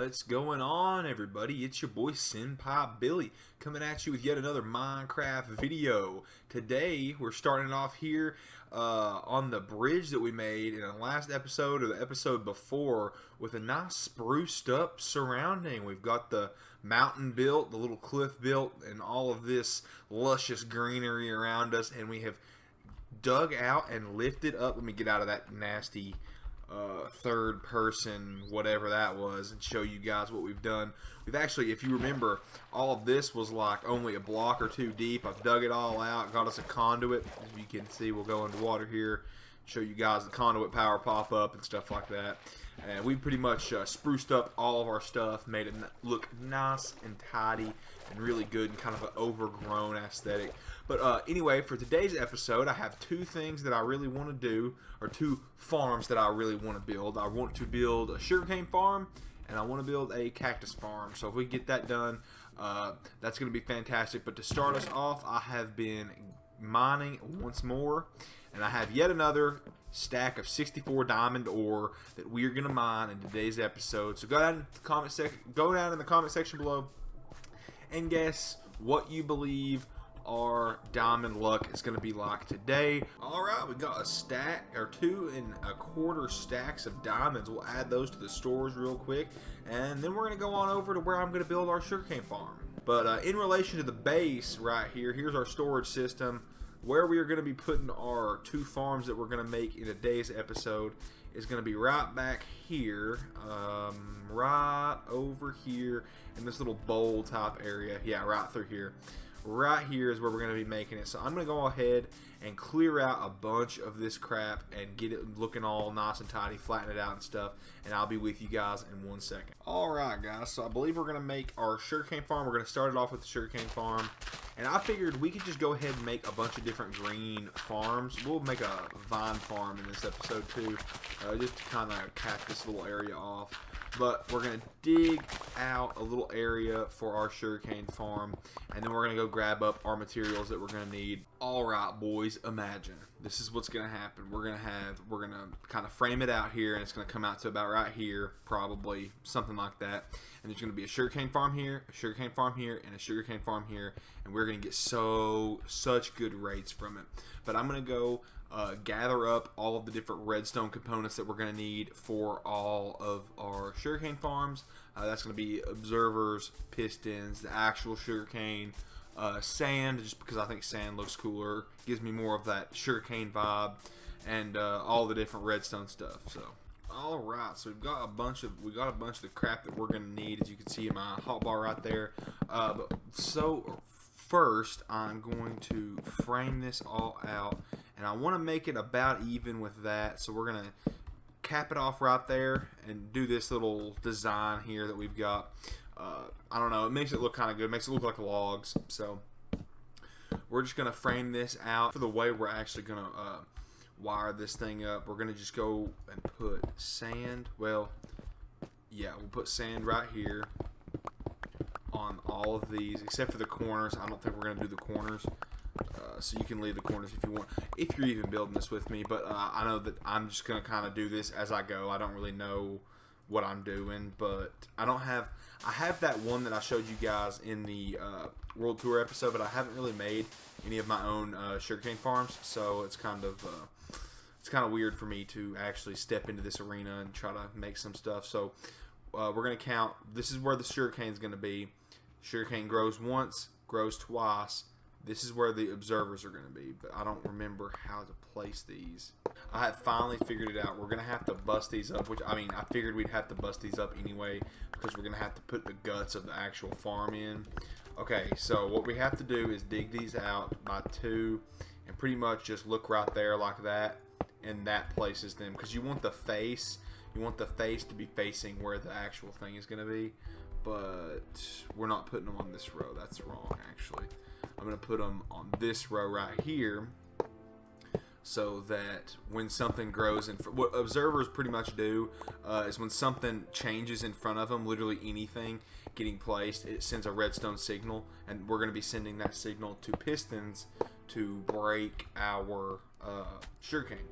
What's going on, everybody? It's your boy Senpai Billy coming at you with yet another Minecraft video. Today we're starting off here on the bridge that we made in the last episode or the episode before with a nice spruced up surrounding. We've got the mountain built, the little cliff built, and all of this luscious greenery around us, and we have dug out and lifted up. Let me get out of that nasty third person whatever that was and show you guys what we've done. We've actually, if you remember, all of this was like only a block or two deep. I've dug it all out, got us a conduit. As you can see, we'll go into water here, show you guys the conduit power pop up and stuff like that. And we pretty much spruced up all of our stuff, made it look nice and tidy and really good and kind of an overgrown aesthetic. But anyway, for today's episode, I have two things that I really want to do, or two farms that I really want to build. I want to build a sugarcane farm, and I want to build a cactus farm. So if we get that done, that's going to be fantastic. But to start us off, I have been mining once more, and I have yet another stack of 64 diamond ore that we are going to mine in today's episode. So go down in the comment section below and guess what you believe our diamond luck is going to be like today. Alright, we got a stack or 2¼ stacks of diamonds. We'll add those to the stores real quick, and then we're going to go on over to where I'm going to build our sugarcane farm. But in relation to the base right here, here's our storage system. Where we are going to be putting our two farms that we're going to make in today's episode is going to be right back here, right over here in this little bowl type area. Yeah, right through here. Right here is where we're going to be making it. So I'm going to go ahead and clear out a bunch of this crap and get it looking all nice and tidy, flatten it out and stuff, and I'll be with you guys in 1 second. Alright guys, so I believe we're going to make our sugarcane farm. We're going to start it off with the sugarcane farm, and I figured we could just go ahead and make a bunch of different green farms. We'll make a vine farm in this episode too, just to kind of cap this little area off. But we're going to dig out a little area for our sugarcane farm, and then we're going to go grab up our materials that we're going to need. Alright boys, imagine. This is what's going to happen. We're going to kind of frame it out here, and it's going to come out to about right here, probably, something like that. And there's going to be a sugarcane farm here, a sugarcane farm here, and a sugarcane farm here, and we're going to get such good rates from it. But I'm going to go gather up all of the different redstone components that we're going to need for all of our sugarcane farms. That's going to be observers, pistons, the actual sugarcane, sand, just because I think sand looks cooler, gives me more of that sugarcane vibe, and all the different redstone stuff. So alright, so we got a bunch of the crap that we're going to need, as you can see in my hotbar right there. So first, I'm going to frame this all out, and I want to make it about even with that. So we're going to cap it off right there and do this little design here that we've got. I don't know, it makes it look kind of good. It makes it look like logs. So we're just going to frame this out. For the way we're actually going to wire this thing up, we're going to just go and put sand. Well, yeah, we'll put sand right here on all of these, except for the corners. I don't think we're going to do the corners, so you can leave the corners if you want, if you're even building this with me. But I know that I'm just going to kind of do this as I go. I don't really know what I'm doing, but I have that one that I showed you guys in the World Tour episode, but I haven't really made any of my own sugarcane farms, so it's kind of weird for me to actually step into this arena and try to make some stuff. So we're going to count. This is where the sugarcane is going to be. Sugarcane grows once, grows twice. This is where the observers are going to be, but I don't remember how to place these. I have finally figured it out. We're going to have to bust these up, which, I mean, I figured we'd have to bust these up anyway, because we're going to have to put the guts of the actual farm in. Okay, so what we have to do is dig these out by 2, and pretty much just look right there like that, and that places them, because you want the face to be facing where the actual thing is going to be, but we're not putting them on this row. That's wrong, actually. I'm going to put them on this row right here, so that when something grows, what observers pretty much do is when something changes in front of them, literally anything getting placed, it sends a redstone signal, and we're going to be sending that signal to pistons to break our sugarcane.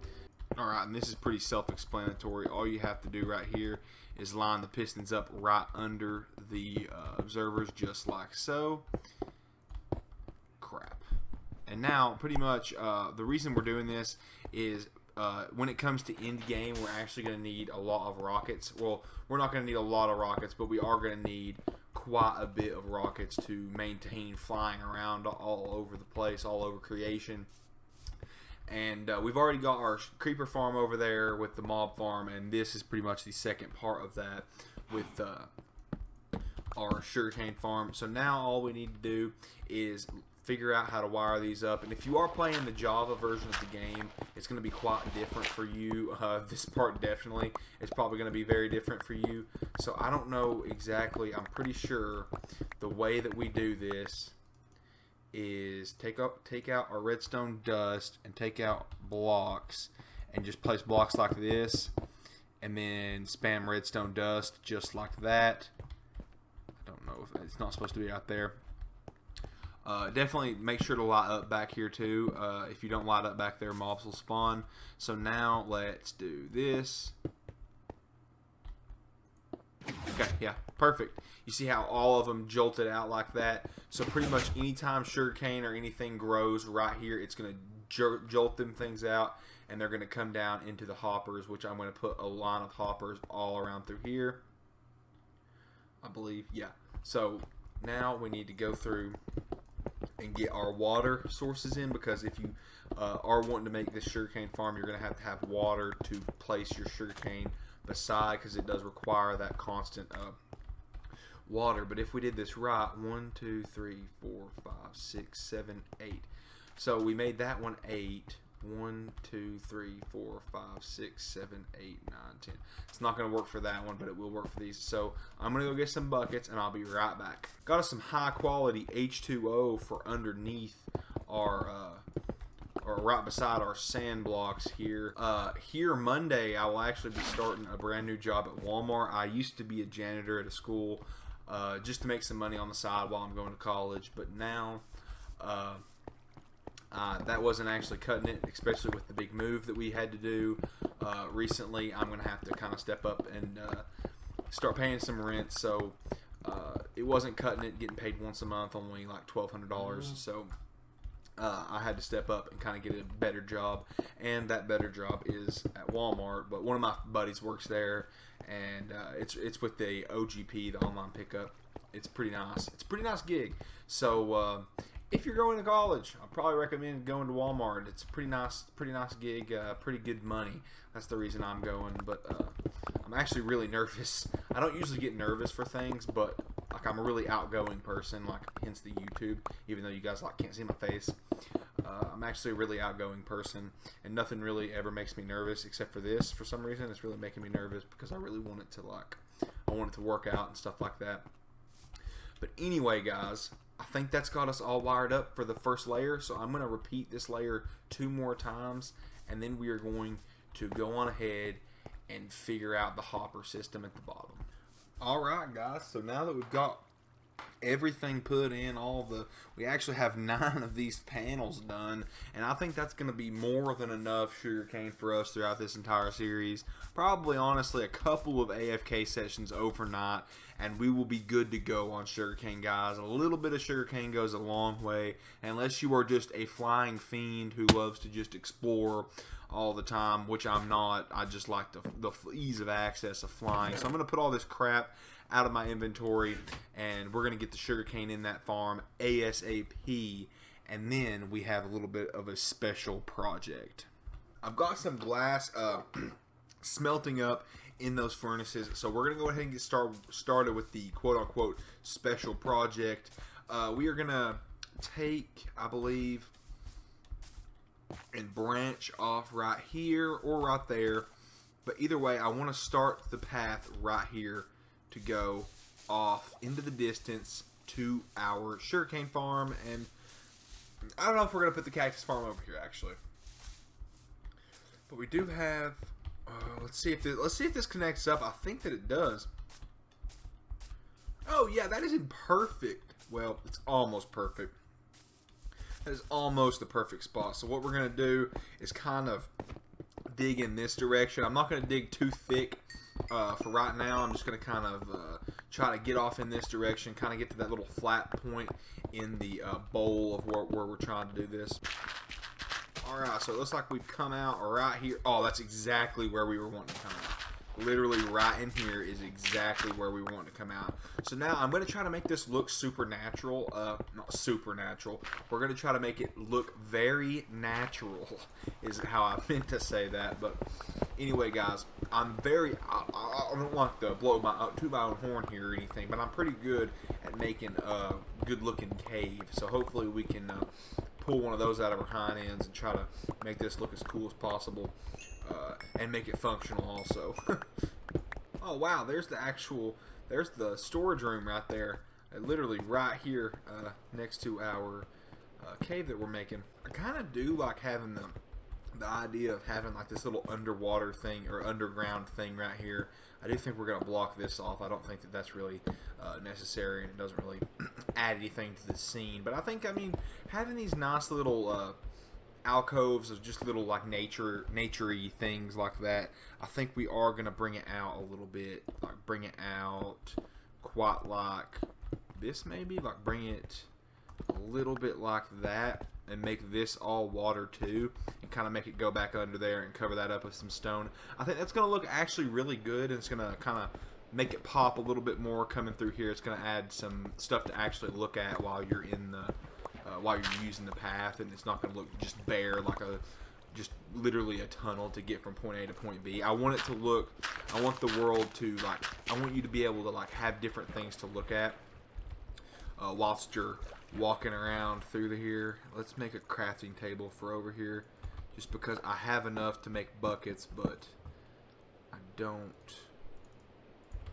Alright, and this is pretty self-explanatory. All you have to do right here is line the pistons up right under the observers, just like so. Crap. And now, pretty much, the reason we're doing this is when it comes to end game, we're actually going to need a lot of rockets. Well, we're not going to need a lot of rockets, but we are going to need quite a bit of rockets to maintain flying around all over the place, all over creation. And we've already got our creeper farm over there with the mob farm, and this is pretty much the second part of that with our sugarcane farm. So now all we need to do is figure out how to wire these up. And if you are playing the Java version of the game, it's going to be quite different for you. This part definitely is probably going to be very different for you. So I don't know exactly. I'm pretty sure the way that we do this is take out our redstone dust and take out blocks and just place blocks like this and then spam redstone dust just like that. I don't know if it's not supposed to be out there. Definitely make sure to light up back here too. If you don't light up back there, mobs will spawn. So now let's do this. Okay, yeah, perfect. You see how all of them jolted out like that? So pretty much anytime sugarcane or anything grows right here, it's going to jolt them things out, and they're going to come down into the hoppers, which I'm going to put a line of hoppers all around through here, I believe. Yeah. So now we need to go through and get our water sources in, because if you are wanting to make this sugarcane farm, you're going to have water to place your sugarcane beside, because it does require that constant water. But if we did this right, 1 2 3 4 5 6 7 8, so we made that one 8. 1 2 3 4 5 6 7 8 9 10. It's not going to work for that one, but it will work for these. So I'm going to go get some buckets and I'll be right back. Got us some high quality H2O for underneath our or right beside our sand blocks here. Here Monday, I will actually be starting a brand new job at Walmart. I used to be a janitor at a school just to make some money on the side while I'm going to college, but now that wasn't actually cutting it, especially with the big move that we had to do recently. I'm going to have to kind of step up and start paying some rent, so it wasn't cutting it, getting paid once a month, only like $1,200, so I had to step up and kind of get a better job, and that better job is at Walmart. But one of my buddies works there, and it's with the OGP, the online pickup. It's pretty nice. It's a pretty nice gig. So if you're going to college, I probably recommend going to Walmart. It's a pretty nice gig, pretty good money. That's the reason I'm going. But I'm actually really nervous. I don't usually get nervous for things, but like I'm a really outgoing person, like hence the YouTube, even though you guys like can't see my face. I'm actually a really outgoing person, and nothing really ever makes me nervous except for this. For some reason, it's really making me nervous because I really want it to I want it to work out and stuff like that. But anyway, guys, I think that's got us all wired up for the first layer. So I'm going to repeat this layer 2 more times, and then we are going to go on ahead and figure out the hopper system at the bottom. Alright guys, so now that we've got everything put in, we actually have 9 of these panels done, and I think that's going to be more than enough sugarcane for us throughout this entire series. Probably, honestly, a couple of AFK sessions overnight, and we will be good to go on sugarcane, guys. A little bit of sugarcane goes a long way, unless you are just a flying fiend who loves to just explore all the time, which I'm not. I just like the ease of access of flying. So I'm going to put all this crap out of my inventory, and we're going to get the sugarcane in that farm ASAP, and then we have a little bit of a special project. I've got some glass smelting up in those furnaces, so we're going to go ahead and get started with the quote-unquote special project. We are going to take, I believe, and branch off right here or right there, but either way, I want to start the path right here to go off into the distance to our sugarcane farm. And I don't know if we're going to put the cactus farm over here actually, but we do have let's see if this connects up. I think that it does. Oh yeah, that isn't perfect. Well, it's almost perfect. That is almost the perfect spot. So what we're going to do is kind of dig in this direction. I'm not going to dig too thick for right now. I'm just going to kind of try to get off in this direction, kind of get to that little flat point in the bowl of where we're trying to do this. Alright, so it looks like we've come out right here. Oh, that's exactly where we were wanting to come out. Literally right in here is exactly where we want to come out. So now I'm going to try to make this look supernatural. Not supernatural. We're going to try to make it look very natural is how I meant to say that. But anyway, guys, I don't like to blow toot my own horn here or anything, but I'm pretty good at making a good looking cave. So hopefully we can pull one of those out of our hind ends and try to make this look as cool as possible. And make it functional also. Oh wow, there's the storage room right there, literally right here next to our cave that we're making. I kind of do like having the idea of having like this little underwater thing or underground thing right here. I do think we're going to block this off. I don't think that that's really necessary, and it doesn't really add anything to the scene. But I think, I mean, having these nice little alcoves of just little like naturey things like that, I think we are going to bring it out a little bit, like bring it out quite like this maybe, like bring it a little bit like that and make this all water too, and kind of make it go back under there and cover that up with some stone. I think that's going to look actually really good, and it's going to kind of make it pop a little bit more coming through here. It's going to add some stuff to actually look at while you're in the while you're using the path, and it's not going to look just bare like just literally a tunnel to get from point A to point B. I want it to look, I want the world to like, I want you to be able to like have different things to look at whilst you're walking around through here. Let's make a crafting table for over here, just because I have enough to make buckets, but I don't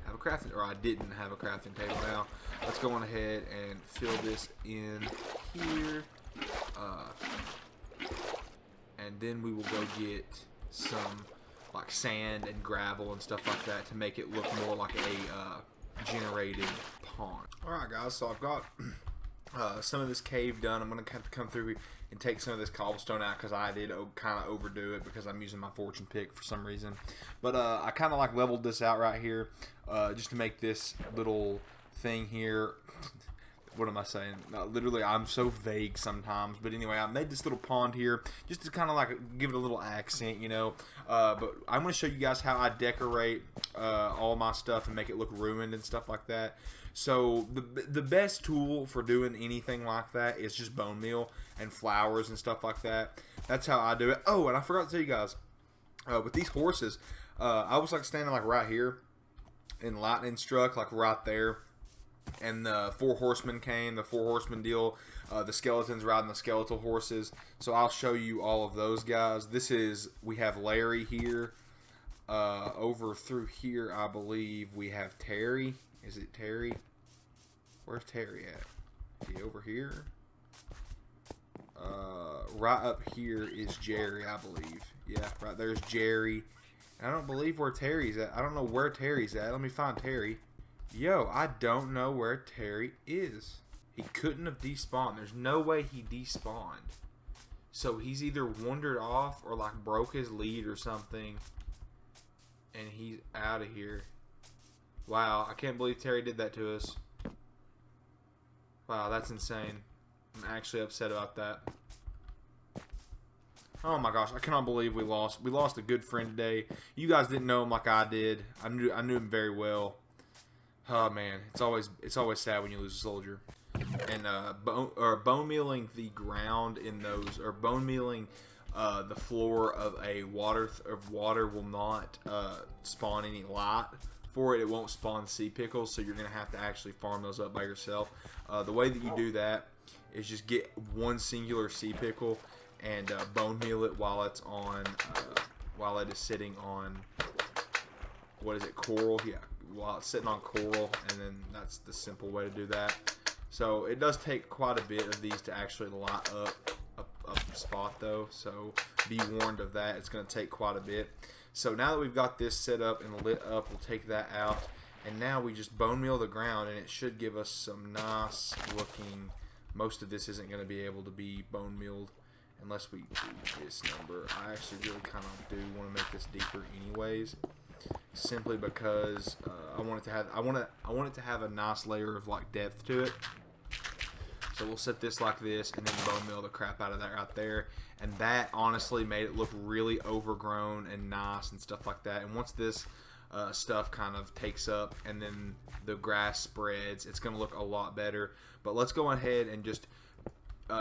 have a crafting, or I didn't have a crafting table. Now let's go on ahead and fill this in here, and then we will go get some like sand and gravel and stuff like that to make it look more like a generated pond. Alright guys, so I've got some of this cave done. I'm going to have to come through and take some of this cobblestone out because I did kind of overdo it because I'm using my fortune pick for some reason. But I kind of like leveled this out right here just to make this little thing here. What am I saying? Literally, I'm so vague sometimes. But anyway, I made this little pond here just to kind of like give it a little accent, you know. But I'm going to show you guys how I decorate all my stuff and make it look ruined and stuff like that. So the best tool for doing anything like that is just bone meal and flowers and stuff like that. That's how I do it. Oh, and I forgot to tell you guys, with these horses, I was like standing like right here, and lightning struck like right there. And the 4 horsemen came, the 4 horsemen deal, the skeletons riding the skeletal horses. So I'll show you all of those guys. We have Larry here. Over through here, I believe we have Terry. Is it Terry? Where's Terry at? Is he over here? Right up here is Jerry, I believe. Yeah, right there's Jerry. And I don't believe where Terry's at. I don't know where Terry's at. Let me find Terry. Yo, I don't know where Terry is. He couldn't have despawned. There's no way he despawned. So he's either wandered off or like broke his lead or something. And he's out of here. Wow, I can't believe Terry did that to us. Wow, that's insane. I'm actually upset about that. Oh my gosh, I cannot believe we lost. We lost a good friend today. You guys didn't know him like I did. I knew him very well. Oh man, it's always sad when you lose a soldier. And bone mealing the ground in those, or bone mealing the floor of a water will not spawn any light for it. It won't spawn sea pickles, so you're gonna have to actually farm those up by yourself. The way that you do that is just get one singular sea pickle and bone meal it while it's on, while it is sitting on, what is it, coral? Yeah, while it's sitting on coral, and then that's the simple way to do that. So it does take quite a bit of these to actually light up a spot though, so be warned of that. It's going to take quite a bit. So now that we've got this set up and lit up, we'll take that out, and now we just bone meal the ground, and it should give us some nice looking. Most of this isn't going to be able to be bone mealed, unless we do this number. I actually really kind of do want to make this deeper anyways, simply because I want it to have a nice layer of like depth to it. So we'll set this like this, and then bone meal the crap out of that right there. And that honestly made it look really overgrown and nice and stuff like that. And once this stuff kind of takes up and then the grass spreads, it's going to look a lot better. But let's go ahead and just,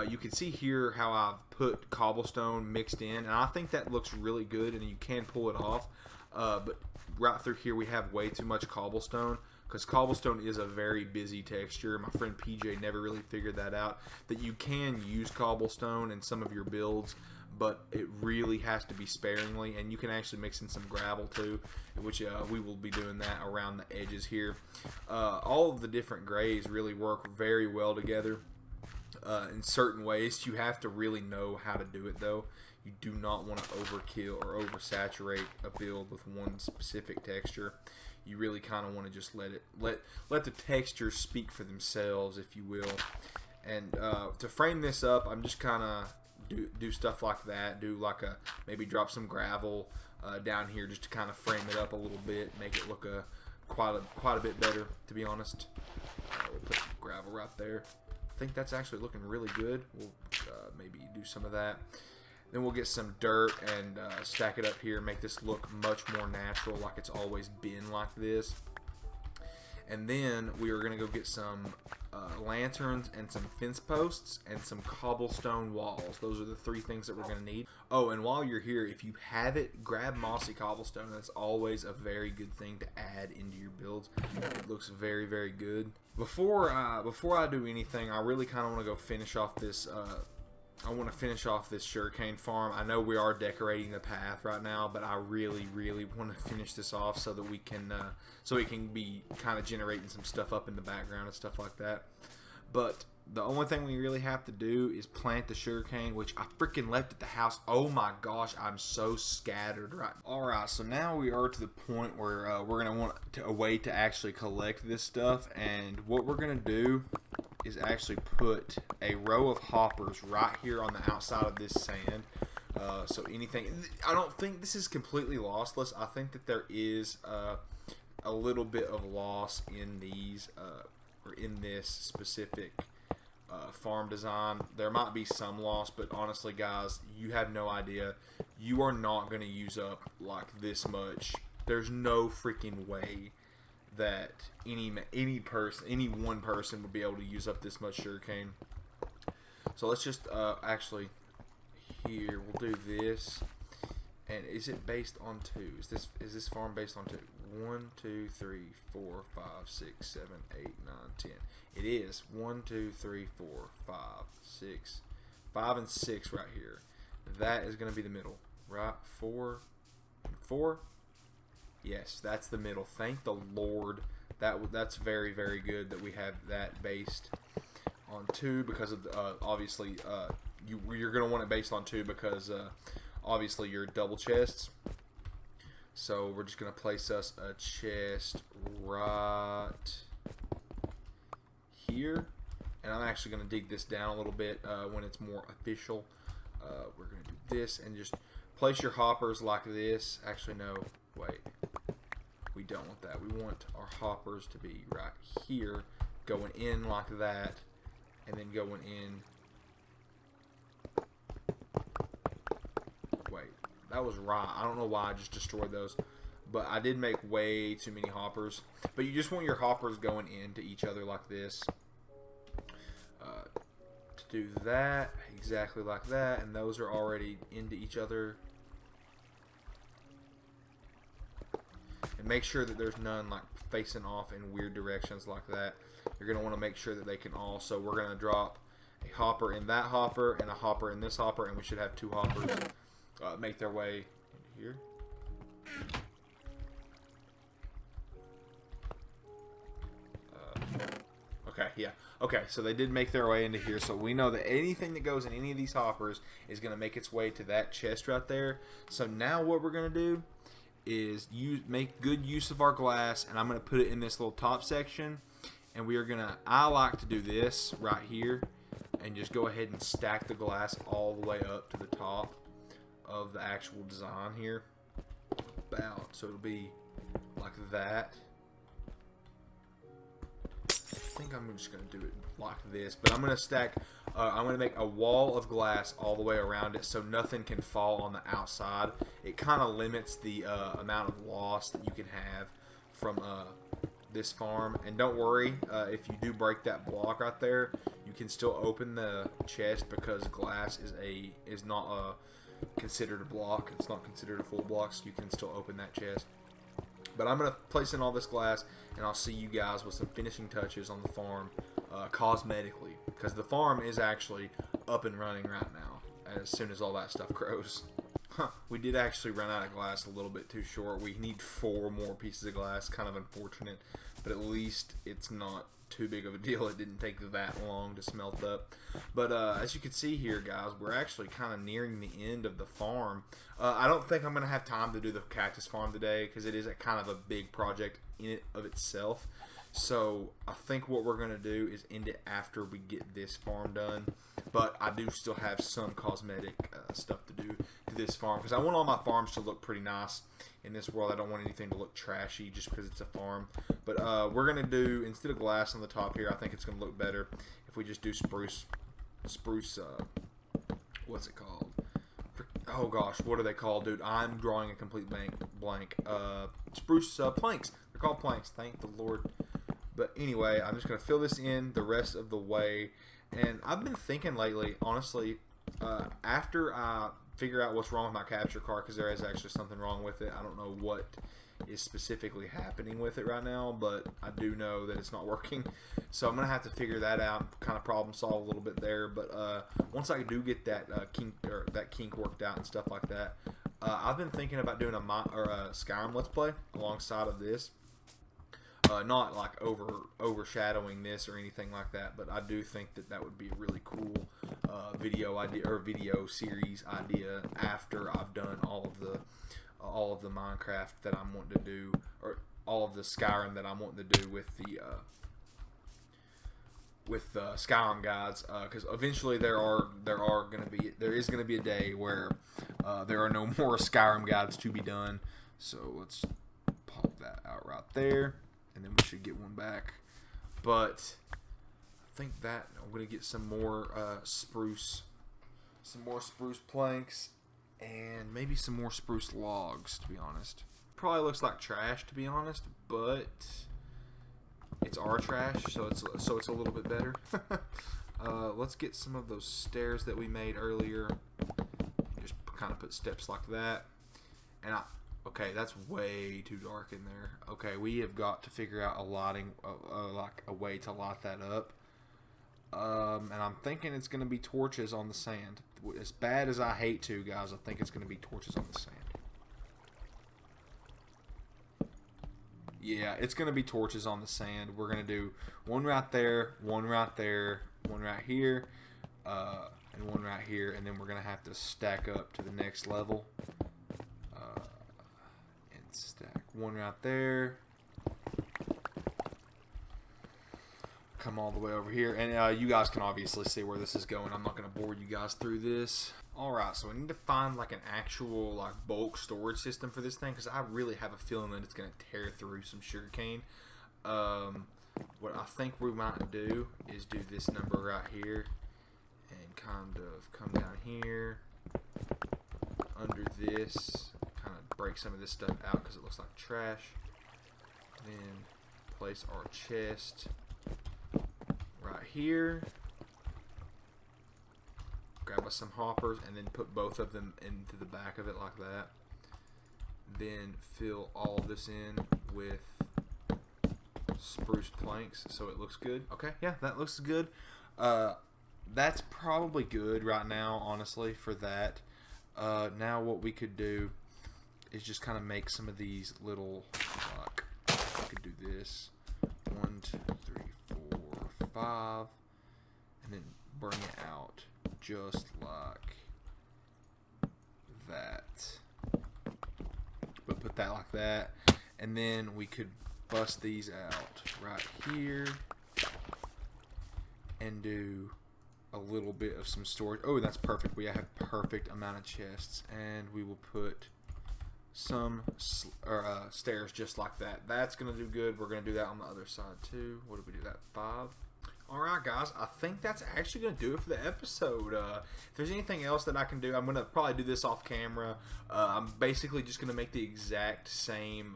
you can see here how I've put cobblestone mixed in. And I think that looks really good, and you can pull it off. But right through here we have way too much cobblestone, because cobblestone is a very busy texture. My friend PJ never really figured that out, that you can use cobblestone in some of your builds, but it really has to be sparingly, and you can actually mix in some gravel too, which we will be doing that around the edges here. All of the different grays really work very well together in certain ways. You have to really know how to do it though. You do not want to overkill or oversaturate a build with one specific texture. You really kind of want to just let the textures speak for themselves, if you will. And to frame this up, I'm just kind of do stuff like that. Do like maybe drop some gravel down here just to kind of frame it up a little bit, make it look quite a bit better, to be honest. We'll put gravel right there. I think that's actually looking really good. We'll maybe do some of that. Then we'll get some dirt and stack it up here, make this look much more natural, like it's always been like this. And then we are going to go get some lanterns and some fence posts and some cobblestone walls. Those are the three things that we're going to need. Oh, and while you're here, if you have it, grab mossy cobblestone. That's always a very good thing to add into your builds. It looks very, very good. Before I do anything, I really kind of want to go finish off this I want to finish off this sugarcane farm. I know we are decorating the path right now, but I really, really want to finish this off so that we can be kind of generating some stuff up in the background and stuff like that. But the only thing we really have to do is plant the sugarcane, which I freaking left at the house. Oh my gosh, I'm so scattered right now. Alright, so now we are to the point where we're going to want a way to actually collect this stuff. And what we're going to do is actually put a row of hoppers right here on the outside of this sand. So anything, I don't think this is completely lossless. I think that there is a little bit of loss in these or in this specific farm design. There might be some loss, but honestly guys, you have no idea. You are not going to use up like this much. There's no freaking way that any one person would be able to use up this much sugarcane. So let's just actually here we'll do this. And is it based on 2? Is this farm based on 2? 1, 2, 3, 4, 5, 6, 7, 8, 9, 10. It is 1, 2, 3, 4, 5, 6, 5 and 6 right here. That is going to be the middle, right? 4 and 4. Yes, that's the middle. Thank the Lord. That's very, very good that we have that based on 2, because of obviously you're going to want it based on 2 because obviously your double chests. So we're just going to place us a chest right here, and I'm actually going to dig this down a little bit when it's more official. We're going to do this and just place your hoppers like this. Actually, no, wait. We don't want that. We want our hoppers to be right here, going in like that, and then going in. Wait, that was right. I don't know why I just destroyed those, but I did make way too many hoppers. But you just want your hoppers going into each other like this. To do that, exactly like that, and those are already into each other. And make sure that there's none like facing off in weird directions like that. You're going to want to make sure that they can all. So we're going to drop a hopper in that hopper and a hopper in this hopper, and we should have 2 hoppers make their way into here. Okay, yeah. Okay, so they did make their way into here. So we know that anything that goes in any of these hoppers is going to make its way to that chest right there. So now what we're going to do is make good use of our glass, and I'm going to put it in this little top section, and we are going to, I like to do this right here, and just go ahead and stack the glass all the way up to the top of the actual design here. So it'll be like that. I think I'm just going to do it like this, but I'm going to stack, I'm going to make a wall of glass all the way around it so nothing can fall on the outside. It kind of limits the amount of loss that you can have from this farm. And don't worry, if you do break that block right there, you can still open the chest because glass is not considered a block. It's not considered a full block, so you can still open that chest. But I'm going to place in all this glass, and I'll see you guys with some finishing touches on the farm cosmetically, because the farm is actually up and running right now as soon as all that stuff grows. We did actually run out of glass a little bit too short. We need 4 more pieces of glass. Kind of unfortunate, but at least it's not too big of a deal. It didn't take that long to smelt up. But as you can see here, guys, we're actually kind of nearing the end of the farm. I don't think I'm going to have time to do the cactus farm today because it is a kind of a big project in it of itself. So I think what we're going to do is end it after we get this farm done. But I do still have some cosmetic stuff to do to this farm because I want all my farms to look pretty nice. In this world, I don't want anything to look trashy just because it's a farm. But we're going to do, instead of glass on the top here, I think it's going to look better if we just do spruce, what's it called? Oh gosh, what are they called, dude? I'm drawing a complete blank. Spruce planks. They're called planks, thank the Lord. But anyway, I'm just going to fill this in the rest of the way. And I've been thinking lately, honestly, after I figure out what's wrong with my capture card, because there is actually something wrong with it. I don't know what is specifically happening with it right now, but I do know that it's not working. So I'm going to have to figure that out, kind of problem solve a little bit there. But once I do get that kink worked out and stuff like that, I've been thinking about doing a Skyrim Let's Play alongside of this. Not like overshadowing this or anything like that, but I do think that that would be a really cool video idea or video series idea after I've done all of the Minecraft that I'm wanting to do, or all of the Skyrim that I'm wanting to do with the Skyrim guides, because eventually there is gonna be a day where there are no more Skyrim guides to be done. So let's pop that out right there. And then we should get one back. But I think that I'm gonna get some more spruce planks, and maybe some more spruce logs. To be honest, probably looks like trash to be honest, but it's our trash, so it's a little bit better. Let's get some of those stairs that we made earlier. Just kind of put steps like that, and okay, that's way too dark in there. Okay, we have got to figure out a lighting, like a way to light that up. And I'm thinking it's going to be torches on the sand. As bad as I hate to, guys, I think it's going to be torches on the sand. Yeah, it's going to be torches on the sand. We're going to do one right there, one right there, one right here, and one right here. And then we're going to have to stack up to the next level. Stack one right there, come all the way over here, and you guys can obviously see where this is going. I'm not going to bore you guys through this. Alright, so I need to find like an actual like bulk storage system for this thing, because I really have a feeling that it's going to tear through some sugarcane. What I think we might do is do this number right here and kind of come down here under this, kind of break some of this stuff out because it looks like trash. Then place our chest right here. Grab us some hoppers and then put both of them into the back of it like that. Then fill all of this in with spruce planks so it looks good. Okay, yeah, that looks good. That's probably good right now, honestly, for that. Now what we could do is just kind of make some of these little, like, I could do this, 1, 2, 3, 4, 5, and then bring it out just like that. But put that like that, and then we could bust these out right here and do a little bit of some storage. Oh, that's perfect. We have perfect amount of chests, and we will put some stairs just like that. That's gonna do good. We're gonna do that on the other side too. What did we do that? 5. Alright guys, I think that's actually going to do it for the episode. If there's anything else that I can do, I'm going to probably do this off camera. I'm basically just going to make the exact same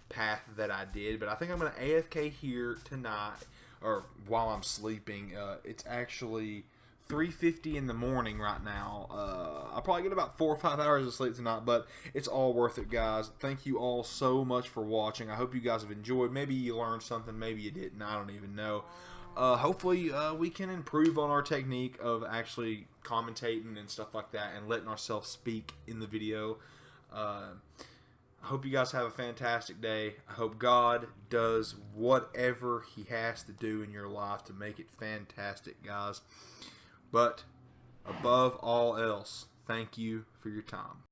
path that I did, but I think I'm going to AFK here tonight, or while I'm sleeping. It's actually 3:50 in the morning right now. I'll probably get about 4 or 5 hours of sleep tonight, but it's all worth it, guys. Thank you all so much for watching. I hope you guys have enjoyed. Maybe you learned something, maybe you didn't. I don't even know. Hopefully we can improve on our technique of actually commentating and stuff like that and letting ourselves speak in the video. I hope you guys have a fantastic day. I hope God does whatever He has to do in your life to make it fantastic, guys. But above all else, thank you for your time.